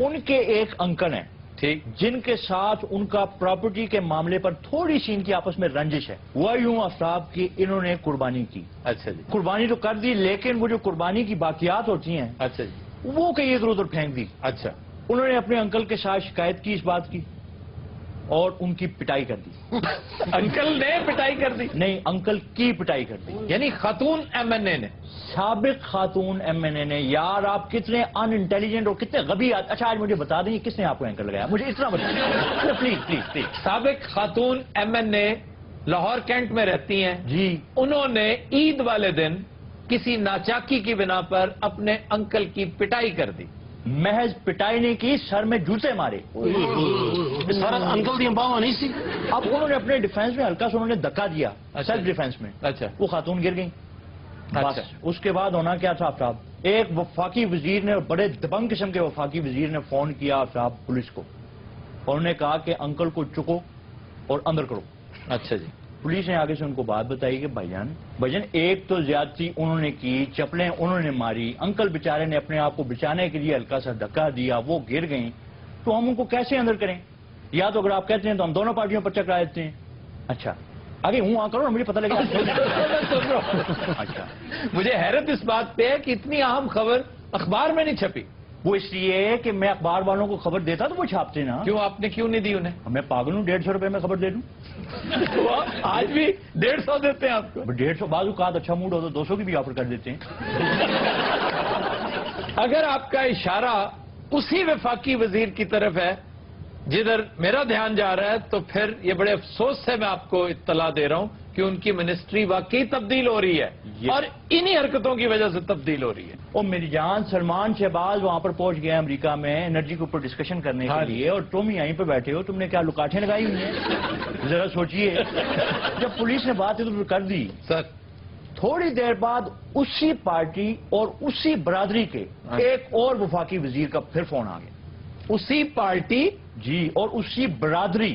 उनके एक अंकल हैं, ठीक, जिनके साथ उनका प्रॉपर्टी के मामले पर थोड़ी सी इनकी आपस में रंजिश है। वह यूं आफ्ताब की इन्होंने कुर्बानी की। अच्छा जी, कुर्बानी तो कर दी, लेकिन वो जो कुर्बानी की बाकियात होती हैं, अच्छा जी, वो कहीं इधर उधर फेंक दी। अच्छा। उन्होंने अपने अंकल के साथ शिकायत की इस बात की और उनकी पिटाई कर दी। अंकल ने पिटाई कर दी? नहीं, अंकल की पिटाई कर दी। यानी खातून एमएनए ने? साबिक खातून एमएनए ने। यार आप कितने अनइंटेलिजेंट और कितने गबी। अच्छा आज मुझे बता दें किसने आपको एंकर लगाया, मुझे इतना बताइए प्लीज प्लीज प्लीज। साबिक खातून एमएनए लाहौर कैंट में रहती हैं जी। उन्होंने ईद वाले दिन किसी नाचाकी की बिना पर अपने अंकल की पिटाई कर दी। महज पिटाई नहीं की, सर में जूते मारे। सर अंकल दी बावा नहीं सी। अब उन्होंने अपने डिफेंस में हल्का सा उन्होंने धक्का दिया, सेल्फ डिफेंस में। अच्छा। वो खातून गिर गई। अच्छा। बस उसके बाद होना क्या था साहब, एक वफाकी वजीर ने, बड़े दबंग किस्म के वफाकी वजीर ने फोन किया साहब पुलिस को, और उन्होंने कहा कि अंकल को चुको और अंदर करो। अच्छा जी। पुलिस ने आगे से उनको बात बताई कि भाईजान एक तो ज्यादती उन्होंने की, चपलें उन्होंने मारी, अंकल बेचारे ने अपने आप को बचाने के लिए हल्का सा धक्का दिया, वो गिर गई, तो हम उनको कैसे अंदर करें? या तो अगर आप कहते हैं तो हम दोनों पार्टियों पर चकरा देते हैं। अच्छा आगे हूँ करो ना, मुझे पता लगेगा। अच्छा, मुझे हैरत इस बात पे है कि इतनी अहम खबर अखबार में नहीं छपी। वो इसलिए कि मैं अखबार वालों को खबर देता तो वो छापते ना। क्यों, आपने क्यों नहीं दी उन्हें? मैं पागल हूँ, 150 रुपए में खबर दे दूं। तो आज भी 150 देते हैं आपको? 150 बाजू का अच्छा मूड हो तो 200 की भी ऑफर कर देते हैं। अगर आपका इशारा उसी वफाकी वजीर की तरफ है जिधर मेरा ध्यान जा रहा है, तो फिर ये बड़े अफसोस से मैं आपको इत्तला दे रहा हूं कि उनकी मिनिस्ट्री वाकई तब्दील हो रही है और इन्हीं हरकतों की वजह से तब्दील हो रही है। और मेरी जान, सलमान शहबाज वहां पर पहुंच गया अमेरिका में एनर्जी के ऊपर डिस्कशन करने के लिए, और तुम यहीं पे बैठे हो, तुमने क्या लुकाठे लगाई हुई हैं? जरा सोचिए। जब पुलिस ने बात इधर कर दी सर, تھوڑی دیر بعد اسی پارٹی اور اسی برادری کے ایک اور وفاقی وزیر کا پھر فون آ گیا. اسی پارٹی جی اور اسی برادری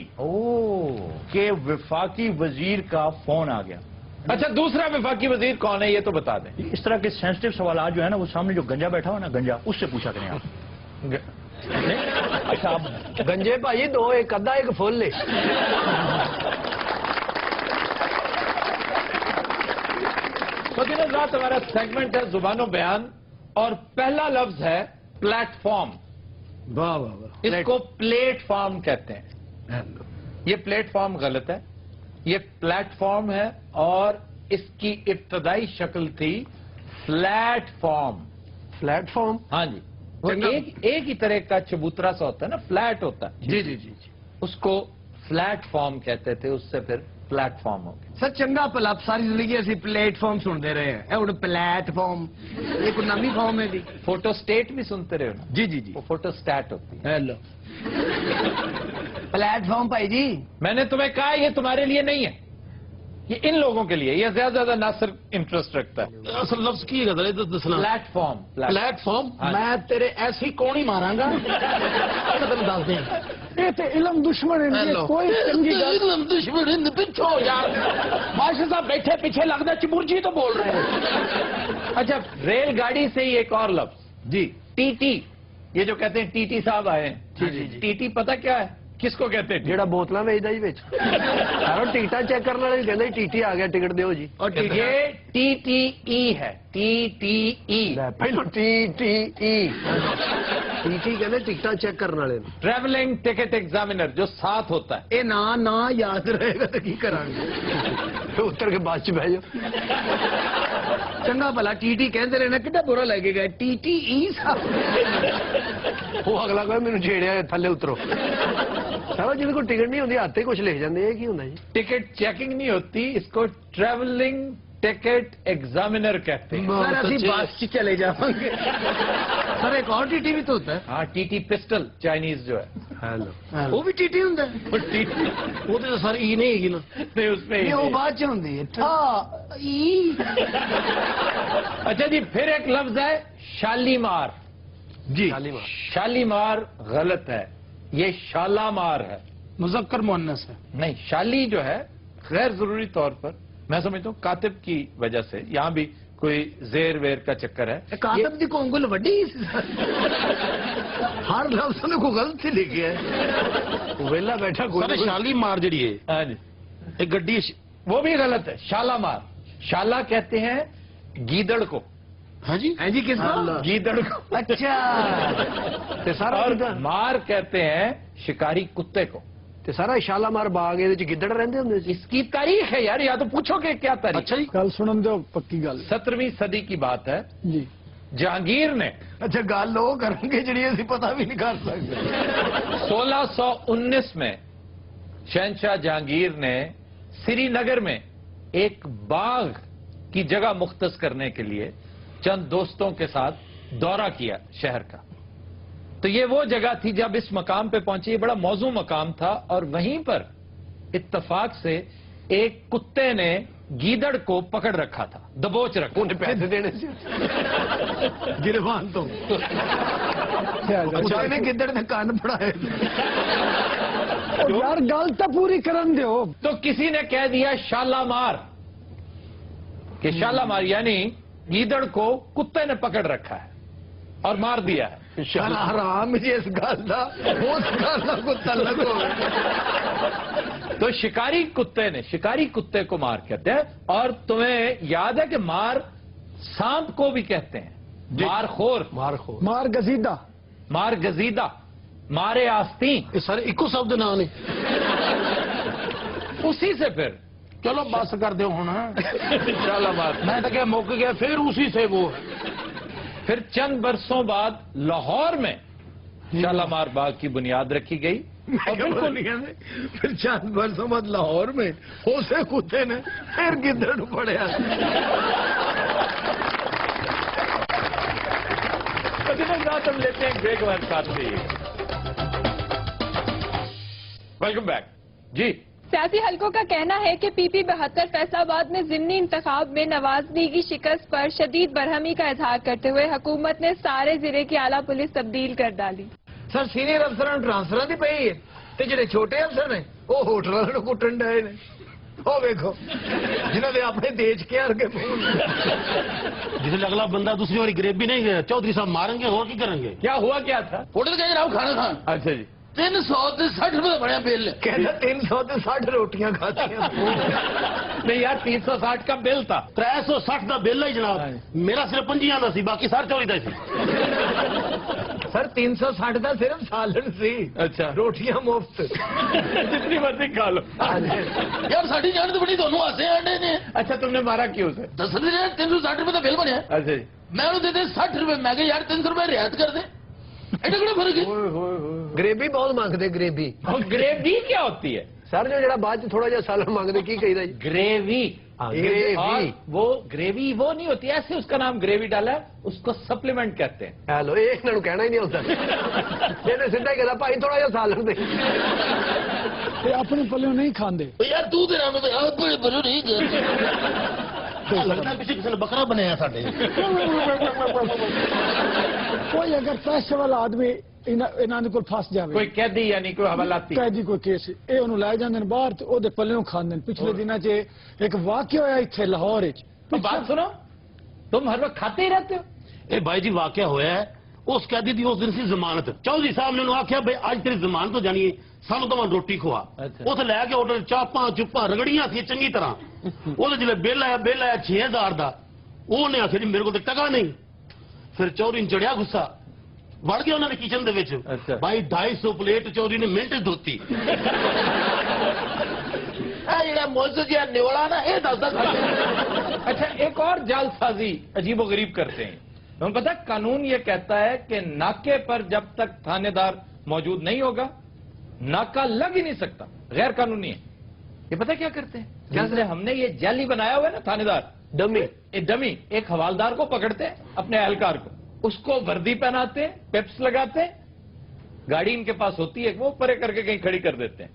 کے وفاقی وزیر کا فون آ گیا. اچھا دوسرا وفاقی وزیر کون ہے یہ تو بتا دیں. اس طرح کے سینسٹیو سوالات جو ہے نا وہ سامنے جو گنجا بیٹھا ہوا نا گنجا اس سے پوچھا کریں آپ. اچھا آپ گنجے بھائی دو ایک ادھا ایک فل لے. تو دن رات ہمارا سیگمنٹ ہے زبان و بیان اور پہلا لفظ ہے پلیٹ فارم. واہ واہ واہ. اس کو پلیٹ فارم کہتے ہیں. یہ پلیٹ فارم غلط ہے. یہ پلیٹ فارم ہے اور اس کی ابتدائی شکل تھی فلیٹ فارم. Flat form. ہاں جی وہ ایک ہی طرح کا چبوترا سا ہوتا ہے نا فلیٹ ہوتا ہے. جی جی جی جی. اس کو فلیٹ فارم کہتے تھے اس سے پھر پلیٹ فارم ہو گیا. سر چنگا پلا ساری زندگی اسی پلیٹ فارم سنتے رہے ہیں. پلیٹ فارم یہ کوئی نمی فارم ہے جی. فوٹو اسٹیٹ بھی سنتے رہے ہو نا. جی جی جی. وہ فوٹو اسٹیٹ ہوتی ہے. ہیلو پلیٹ فارم بھائی جی. میں نے تمہیں کہا یہ تمہارے لیے نہیں ہے یہ ان لوگوں کے لیے. یہ زیادہ ناصر انٹرسٹ رکھتا ہے. اصل لفظ کی ہے دسنا. Plate form. Plate form. میں تیرے ایسی کون ہی ماراں گا تم دس دیں. یہ تو علم دشمن ہے کوئی چنگی گل. علم دشمن پچھو یار ماشاء صاحب بیٹھے پیچھے لگتا چمرجی تو بول رہے ہیں. اچھا ریل گاڑی سے ہی ایک اور لفظ جی. T T. یہ جو کہتے ہیں ٹی ٹی صاحب آئے جی جی جی. ٹی ٹی پتہ کیا ہے کس کو کہتے ہیں. جیڑا بوتلاں ویچدا جی وچ سارا ٹکٹاں چیک کرنے والے کہندے ٹی ٹی آ گیا ٹکٹ دیو جی. اور یہ ٹی ٹی ای ہے. T T E. پہلو T T E. T T کہندے ٹکٹاں چیک کرنے والے. ٹریولنگ ٹکٹ ایگزامینر جو ساتھ ہوتا ہے. اے نا یاد رہے گا تو کی کریں گے. اتر کے بعد چ بہ جاؤ. چنگا بھلا ٹی ٹی کہندے رہنا کتنا برا لگے گا. ٹی ٹی ای وہ اگلا کہ مینوں چھیڑیا تھلے اترو. سارا جن کو ٹکٹ نہیں ہوتی ہاتھ کچھ لکھ جاندے. یہ کی ہوندا جی. ٹکٹ چیکنگ نہیں ہوتی اس کو ٹریولنگ ٹکٹ ایگزامینر کہتے ہیں. سر اسی بس چ چلے جاواں گے. سر ایک اور ٹی ٹی بھی تو ہوتا ہے. ہاں ٹی ٹی پسٹل چائنیز جو ہے. ہیلو وہ بھی ٹی ٹی ہوندا ہے. وہ ٹی ٹی وہ تو سر ای نہیں ہے نا. نہیں اس میں یہ وہ بعد چ ہوندی ہے. ای. اچھا جی پھر ایک لفظ ہے شالیمار. جی. شالیمار غلط ہے. یہ شالامار ہے. مذکر مؤنث ہے. نہیں شالی جو ہے غیر ضروری طور پر میں سمجھتا ہوں کاتب کی وجہ سے یہاں بھی کوئی زیر ویر کا چکر ہے. کاتب دی کونگل وڈی ہر لفظ نے کو غلط ہی لکھیا ہے. ویلا بیٹھا سر کوئی. شالی مار جڑی ہے ہاں جی ایک گڈی وہ بھی غلط ہے. شالامار. شالا کہتے ہیں گیدڑ کو. ہاں جی. ہیں جی کس کو. گیدڑ کو. اچھا تے سارا اور گدڑ. مار کہتے ہیں شکاری کتے کو. تے سارا شالامار باغ یہ گدڑ رہندے ہوندے جی. اس کی تاریخ ہے یار یا تو پوچھو کہ کیا تاریخ. اچھا جی. گل سنن دو پکی گل. 17ویں صدی کی بات ہے. جی جہانگیر نے اچھا گل لو کریں گے جڑی اسی پتہ بھی نہیں کر سکتے. 1619 میں شہنشاہ جہانگیر نے سری نگر میں ایک باغ کی جگہ مختص کرنے کے لیے چند دوستوں کے ساتھ دورہ کیا شہر کا. تو یہ وہ جگہ تھی جب اس مقام پہ پہنچے. یہ بڑا موزوں مقام تھا اور وہیں پر اتفاق سے ایک کتے نے گیدڑ کو پکڑ رکھا تھا. دبوچ رکھا. انہیں پیسے دینے سے گرفان تو اچھا نے گدڑ نے کان پڑائے. یار گل تو پوری کرن دیو. تو کسی نے کہہ دیا شالامار کہ شالامار یعنی گیدڑ کو کتے نے پکڑ رکھا ہے اور مار دیا ہے. حرام جی اس گل دا اس گل دا کو تعلق ہو. تو شکاری کتے کو مار کہتے ہیں. اور تمہیں یاد ہے کہ مار سانپ کو بھی کہتے ہیں. مار خور. مار گزیدہ. مار گزیدہ. مارے آستین. یہ سر ایکو شبد نہ نے اسی سے پھر چلو بس کر دو ہوں. شالامار. میں تو کیا موقع گیا پھر اسی سے وہ پھر چند برسوں بعد لاہور میں شالامار باغ کی بنیاد رکھی گئی. اور بالکل پھر چند برسوں بعد لاہور میں اسے کتے نے پھر گدڑ پڑیا. ہم لیتے ہیں بریک بعد ساتھ میں. Welcome back. جی सियासी हलकों का कहना है कि पीपी 72 फैसलाबाद में ज़िमनी इंतखाब में नवाज लीग की शिकस्त पर शदीद बरहमी का इजहार करते हुए हुकूमत ने सारे जिले की आला पुलिस तब्दील कर डाली। सर सीनियर अफसर ट्रांसफर की पई है ते जेडे छोटे अफसर ने वो होटलों को कुटन डे ने। ਉਹ ਵੇਖੋ ਜਿਨ੍ਹਾਂ ਦੇ ਆਪਣੇ ਦੇਸ਼ ਕੇ अर्गे जिसे अगला बंदा दूसरी बारी ग्रेव भी नहीं गया, चौधरी साहब मारेंगे और की करेंगे। क्या हुआ क्या था? होटल गए जनाब खाना खान। अच्छा जी 360 रुपए का बढ़िया बिल। कहता 360 रोटियां खाती नहीं यार 360 का बिल था। 360 का बिल है जनाब, मेरा सिर्फ 50 का सी, बाकी सारे 40 का सी। सर 360 का सिर्फ सालन सी। अच्छा रोटियां मुफ्त जितनी मर्जी खा लो। यार साड़ी जान तो बड़ी दोनों हंसे आंडे ने। अच्छा तुमने मारा क्यों उसे? 360 रुपए का बिल बनया। अच्छा जी मैं उन्हें देते 60 रुपए, मैं कहा यार 300 रुपए रियायत कर दे। एडा कितना फर्क है? ग्रेवी बहुत मांगते ग्रेवी। ग्रेवी क्या होती है? सर जो जरा बाद च थोड़ा जिहा सालन मांगते की कही जी? ग्रेवी। ग्रेवी वो ग्रेवी वो नहीं होती, ऐसे उसका नाम ग्रेवी डाला है, उसको सप्लीमेंट कहते हैं। हेलो ये इन्होंने कहना ही नहीं होता। ਇਹਨੇ ਸਿੱਧਾ ਹੀ ਕਹਿੰਦਾ ਭਾਈ ਥੋੜਾ ਜਿਹਾ ਸਾਲਣ ਦੇ ਤੇ ਆਪਣੇ ਪੱਲਿਓਂ ਨਹੀਂ ਖਾਂਦੇ। यार तू दे रहा मैं आप बड़े नहीं कर लगता है पीछे किसी ने बकरा बनाया साडे। ਕੋਈ ਅਗਰ ਪੈਸੇ ਵਾਲਾ ਆਦਮੀ ਇਹਨਾਂ ਦੇ ਕੋਲ ਫਸ ਜਾਵੇ, कोई कैदी यानी कोई हवालाती कैदी कोई केस, ਇਹ ਉਹਨੂੰ ਲੈ ਜਾਂਦੇ ਨੇ ਬਾਹਰ ਤੇ ਉਹਦੇ ਪੱਲਿਓਂ ਖਾਂਦੇ ਨੇ। ਪਿਛਲੇ ਦਿਨਾਂ 'ਚ ਇੱਕ ਵਾਕਿਆ ਹੋਇਆ ਇੱਥੇ ਲਾਹੌਰ 'ਚ। तो बात सुनो, तुम हर वक्त खाते ही रहते हो। ए भाई जी वाकया होया है, उस कैदी दी उस दिन सी जमानत। चौधरी साहब ने आख्या भाई आज तेरी जमानत हो जानी है, सानू तो रोटी खुआ। उस लैके होटल चापा चुप्पा रगड़ियां सी चंगी तरह। वो जिले बिल आया 6000 का। उन्हें आखिया जी मेरे को तो टका नहीं। फिर चौधरी ने चढ़िया गुस्सा, वड़ गया उन्होंने किचन दे विच। भाई 250 प्लेट चौधरी ने मिनट धोती। अच्छा एक और जालसाजी अजीबो गरीब करते हैं। तुम्हें पता है कानून ये कहता है कि नाके पर जब तक थानेदार मौजूद नहीं होगा नाका लग ही नहीं सकता, गैर कानूनी है। ये पता है क्या करते हैं? जैसे हमने ये जाली बनाया हुआ है ना थानेदार, डमी एक हवालदार को पकड़ते हैं, अपने एहलकार को, उसको वर्दी पहनाते हैं, पेप्स लगाते हैं, गाड़ी इनके पास होती है, वो परे करके कहीं खड़ी कर देते हैं।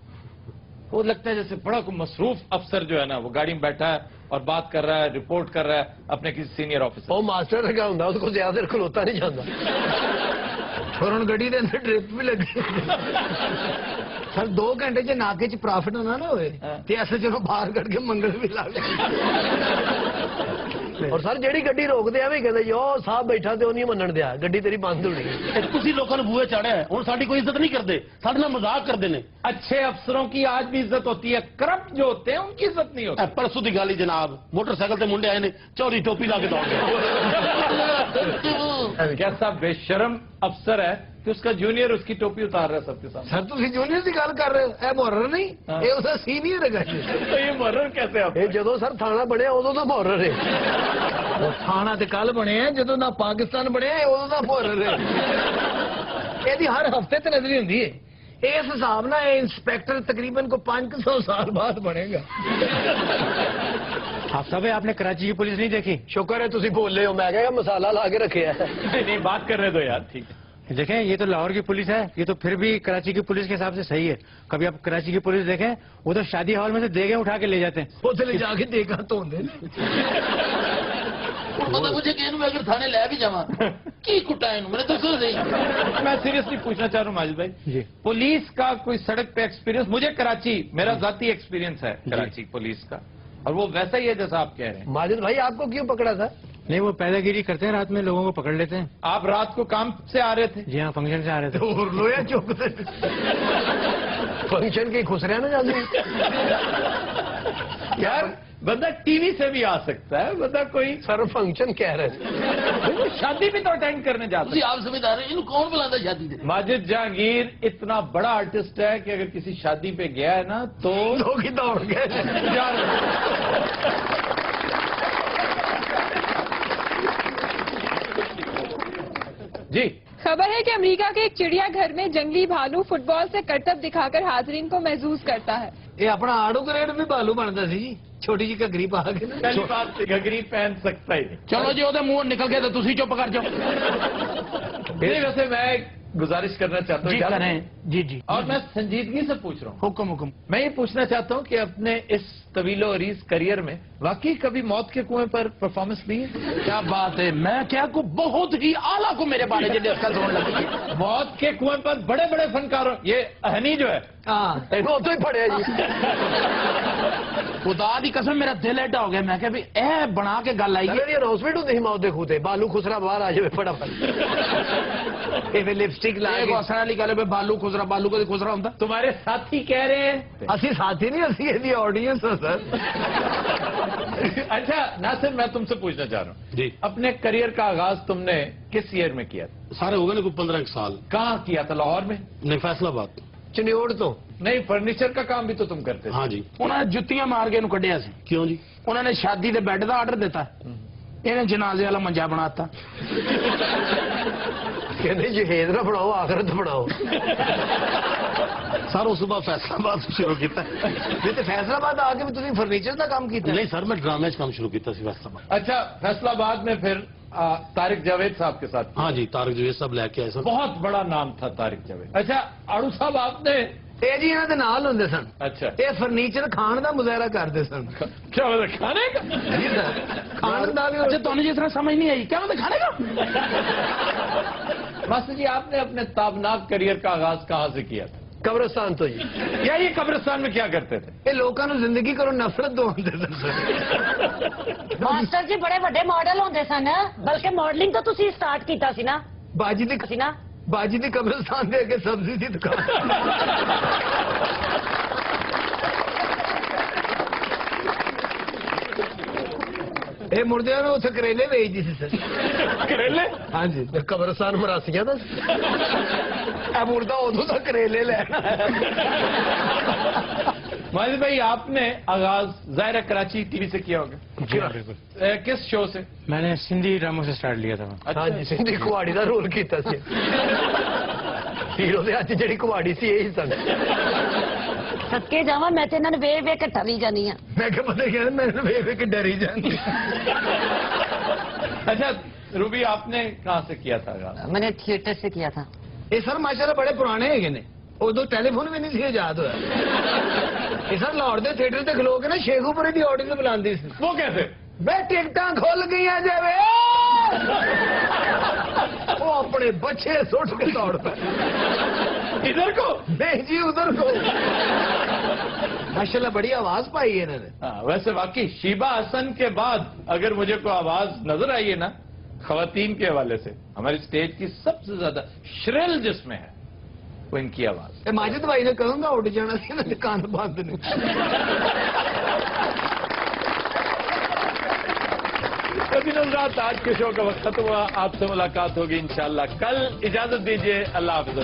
वो लगता है जैसे बड़ा कोई मसरूफ अफसर जो है ना वो गाड़ी में बैठा है और बात कर रहा है, रिपोर्ट कर रहा है अपने किसी सीनियर ऑफिसर। वो मास्टर लगा होंगे, उसको ज्यादा देर खलोता नहीं जाता। और उन गड्डी के अंदर ड्रिप भी लगी। सर 2 घंटे च नाके च प्रॉफिट ना होए ते ऐसे चलो बाहर कट के मंगल भी ला ले। और सर जेड़ी गड्डी रोकते हैं भी कहते जो साहब बैठा ते नहीं मनन दिया, गड्डी तेरी बंद होनी। तुसी लोगों ने बूहे चाड़िया है, हुण साडी कोई इज्जत नहीं करते, साडे नाल मजाक करते ने। अच्छे अफसरों की आज भी इज्जत होती है, करप्ट जो होते हैं उनकी इज्जत नहीं होती। परसों की गाली जनाब, मोटरसाइकिल से मुंडे आए ने, चौधरी टोपी ला के दौड़ गए। कैसा बेशरम अफसर है कि उसका जूनियर उसकी टोपी उतार रहा है सबके सामने। सर तुम जूनियर की गल कर रहे हो, ए मुहर्रर नहीं, ये उसका सीनियर है। तो ये मुहर्रर कैसे आप? ये जदों सर थाना बने उदों दा मुहर्रर है। थाना ते कल बने हैं, जदों दा पाकिस्तान बने उदों दा मुहर्रर है। ਇਹਦੀ हर हफ्ते ते नजरी हुंदी है। इस हिसाब ना ये इंस्पेक्टर तकरीबन को 500 साल बाद बनेगा। आप सब आपने कराची की पुलिस नहीं देखी? शुक्र है तुसी बोल रहे हो, मैं कहा मसाला ला के रखे है। नहीं बात कर रहे दो यार, ठीक है। देखें ये तो लाहौर की पुलिस है, ये तो फिर भी कराची की पुलिस के हिसाब से सही है। कभी आप कराची की पुलिस देखें, वो तो शादी हॉल में से देगे उठा के ले जाते हैं। वो ले जाके देगा तो पता मुझे कि इनमें अगर थाने ले भी जावा की कुटा है मैंने तो सही। मैं सीरियसली पूछना चाह रहा हूँ माजिद भाई जी, पुलिस का कोई सड़क पे एक्सपीरियंस? मुझे कराची मेरा जाती एक्सपीरियंस है कराची पुलिस का, और वो वैसा ही है जैसा आप कह रहे हैं। माजिद भाई आपको क्यों पकड़ा था? नहीं वो पैदागिरी करते हैं, रात में लोगों को पकड़ लेते हैं। आप रात को काम से आ रहे थे? जी हाँ, फंक्शन से आ रहे थे। और लोया चौकते फंक्शन की खुश रहना चाहते यार बंदा टीवी से भी आ सकता है, बंदा कोई सर फंक्शन कह रहे थे, शादी भी तो अटेंड करने जाते हैं। आप समझदार हैं, इनको कौन बुलाता शादी से? माजिद जहांगीर इतना बड़ा आर्टिस्ट है कि अगर किसी शादी पे गया है ना तो लोग ही दौड़ गए। जी खबर है कि अमेरिका के एक चिड़ियाघर में जंगली भालू फुटबॉल से करतब दिखाकर हाजरीन को महसूस करता है। ये अपना आड़ू ग्रेड में भालू बनता सी जी, छोटी जी घगरी पा के ना। पहली बात घगरी पहन सकता ही नहीं। चलो जी ओदे मुंह निकल गया तो तुसी चुप कर जाओ। नहीं वैसे मैं गुजारिश करना चाहता हूँ जी इजाजत? करें, जी जी। और मैं संजीदगी से पूछ रहा हूँ, हुक्म हुक्म। मैं ये पूछना चाहता हूँ कि अपने इस तवीलो अरीज करियर में वाकई कभी मौत के कुएं पर परफॉर्मेंस दी है? क्या बात है, मैं क्या को बहुत ही आला को मेरे बारे में इसका जोड़ लगी। मौत के कुएं पर बड़े बड़े फनकारों, ये अहनी जो है, हाँ वो तो ही पड़े जी। खुदा दी कसम मेरा दिल एडा हो गया, मैं क्या भी ए बना के गल आई है अनाउंसमेंट होती मौत दे खूते बालू खुसरा बाहर आ जाए फटाफट ये लिपस्टिक ला के हसन वाली गल है बालू खुसरा कभी खुसरा होता। तुम्हारे साथी कह रहे हैं। असि साथी नहीं असि ये ऑडियंस है सर। अच्छा नासिर, मैं तुमसे पूछना चाह रहा हूँ जी। अपने करियर का आगाज तुमने किस ईयर में किया था? सारे हो गए ना कोई 15 साल। कहाँ किया था? लाहौर में? नहीं, फैसलाबाद। चंडियोड़ तो नहीं, फर्नीचर का काम भी तो तुम करते थे। हाँ जी। उन्होंने जुत्तियां मार के कढ़िया से। क्यों जी? उन्होंने शादी के बेड का आर्डर दिता, इन्हें जनाजे वाला मंजा बनाता। कहते जहेज ना बनाओ आखिरत बनाओ। सर उस बाद फैसलाबाद शुरू किया। नहीं तो फैसलाबाद आके भी तुम फर्नीचर का काम किया? नहीं सर, मैं ड्रामे काम शुरू किया फैसलाबाद। अच्छा, फैसलाबाद में फिर तारिक जावेद साहब के साथ? हाँ जी, तारिक जावेद साहब लेके आए सर। बहुत बड़ा नाम था तारिक जावेद। अच्छा आड़ू साहब, आपने? ये जी इन्होंने नाल होंगे सन। अच्छा, ये फर्नीचर खान का मुजाहरा करते सन। क्या मतलब खाने का? जी सर, खान का भी। अच्छा तुम्हें जिस तरह समझ नहीं आई, क्या मतलब खाने का? मास्टर जी, आपने अपने ताबनाक करियर का आगाज कहाँ से किया था? कब्रिस्तान तो जी। या ये कब्रिस्तान में क्या करते थे? ये लोगों को जिंदगी करो नफरत दो मास्टर जी बड़े बड़े मॉडल होंगे सन, बल्कि मॉडलिंग तो तुसी स्टार्ट कीता सी ना? बाजी दी सी ना? बाजी दी कब्रिस्तान दे के सब्जी की दुकान। ये मुर्दे ने उसे करेले बेच दी सर। करेले? हाँ जी, कब्रिस्तान मरासिया था। मुर्दा उदो तक करेले लेना। माजिद भाई, आपने आगाज जाहिर है कराची टीवी से किया होगा? बिल्कुल। किस शो से? मैंने सिंधी ड्रामों से स्टार्ट लिया था। हाँ जी, सिंधी कुआड़ी का रोल किया हीरो के हाथ जी कुआड़ी सी यही सन। सदके जावा, मैं तो इन्होंने वे वे के डरी जानी है। मैं क्या पता क्या मैं वे वे के डरी जानी। अच्छा रूबी, आपने कहाँ से किया था आगाज? मैंने थिएटर से किया था। ये सर माशाल्लाह बड़े पुराने है ने, उदो टेलीफोन भी नहीं सी याद होया। ये सर लाहौर के थिएटर से खलो के ना शेखुपुरे की ऑडियंस बुलाती सी। वो कैसे? वे टिकटा खुल गई जावे, वो अपने बच्चे सुट के दौड़ पे। इधर को? नहीं जी उधर को। माशाल्लाह बड़ी आवाज पाई है इन्होंने। हाँ, वैसे वाकई शीबा हसन के बाद अगर मुझे कोई आवाज नजर आई है ना खवातीन के हवाले से, हमारी स्टेज की सबसे ज्यादा श्रिल जिसमें है वो इनकी आवाज। माजिद भाई ने कहूंगा उठ जाना सी ना, कान बंद नहीं। रात आज के शो का वक्त खत्म हुआ। आपसे मुलाकात होगी इंशाल्लाह कल। इजाजत दीजिए, अल्लाह हाफिज़।